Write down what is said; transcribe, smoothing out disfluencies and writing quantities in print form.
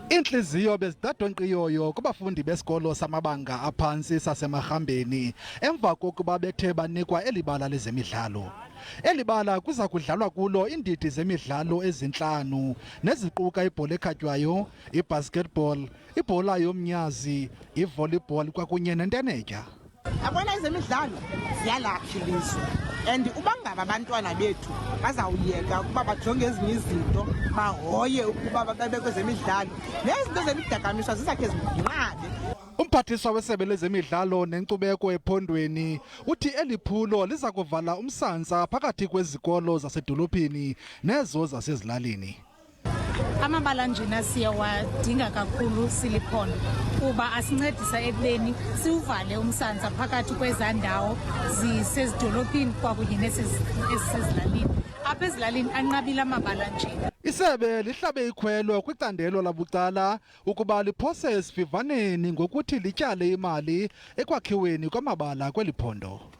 Inhliziyo bezidadonqiyoyo kubafundi besikolo samabanga aphantsi saseMarhambeni emva kokuba bethe banikwa elibala lezemidlalo. Elibala kuza kudlalwa kulo iindidi zemidlalo ezintlanu neziquka ibhola ekhatywayo, ibasketball, ibhola yomnyazi, ivolleyball kwakunye nentenetya. Yabona ezemidlalo ziyalaphilisa and uba ngaba abantwana bethu bazawuyeka ukuba bajonge ezinye izinto bahoye ukuba babe kwezemidlalo nezinto zemidakamiswa zizakhe zinqabe. Umphathiswa wesebe lezemidlalo nenkcubeko ephondweni uthi eliphulo liza kuvala umsantsa phakathi kwezikolo zasedolophini nezo zasezilalini. Amabala njena siyawadinga kakhulu siliphondo kuba asincedisa ekubeni siwuvale umsantsa phakathi kwezaa ndawo zisezidolophini kwakunye nezisezilalini. Apha ezilalini anqabile amabala njena. Isebe lihlabe ikhwelo kwicandelo labucala ukuba liphose esivivaneni ngokuthi lityale imali ekwakhiweni kwamabala kweli phondo.